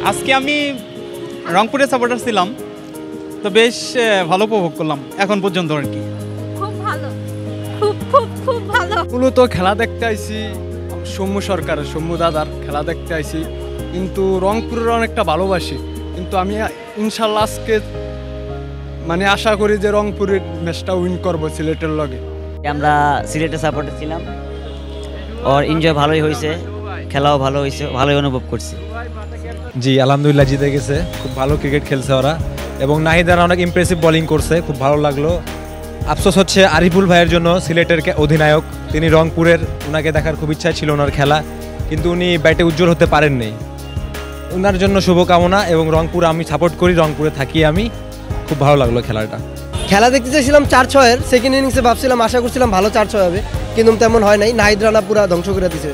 আজকে আমি রংপুরের সাপোর্টার ছিলাম, তো বেশ ভালো উপভোগ করলাম এখন পর্যন্ত আর কি। খুব ভালো, খুব খুব খুব ভালো। মূলত খেলা দেখতে আইছি সৌম্য সরকারের, সৌম্য দাদার খেলা দেখতে আইছি, কিন্তু রংপুরের অনেকটা ভালোবাসি। কিন্তু আমি ইনশাল্লাহ আজকে মানে আশা করি যে রংপুরের ম্যাচটা উইন করবো সিলেটের লগে। আমরা সিলেটের সাপোর্টার ছিলাম, ওর এনজয় ভালোই হয়েছে, খেলাও ভালো হয়েছে, ভালোই অনুভব করছি। জি আলহামদুলিল্লাহ জিতে গেছে, খুব ভালো ক্রিকেট খেলছে ওরা, এবং নাহিদারা অনেক ইমপ্রেসিভ বোলিং করছে, খুব ভালো লাগলো। আফসোস হচ্ছে আরিফুল ভাইয়ের জন্য, সিলেটের অধিনায়ক, তিনি রংপুরের, ওনাকে দেখার খুব ইচ্ছা ছিল ওনার খেলা, কিন্তু উনি ব্যাটে উজ্জ্বল হতে পারেননি। ওনার জন্য শুভকামনা, এবং রংপুর আমি সাপোর্ট করি, রংপুরে থাকি আমি। খুব ভালো লাগলো খেলাটা। খেলা দেখতে চাইছিলাম 4-6-এর, সেকেন্ড ইনিংসে ভাবছিলাম, আশা করছিলাম ভালো 4-6 হবে, কিন্তু তেমন হয় নাই। নাহিদ রানা পুরা ধ্বংস করে দিয়েছে।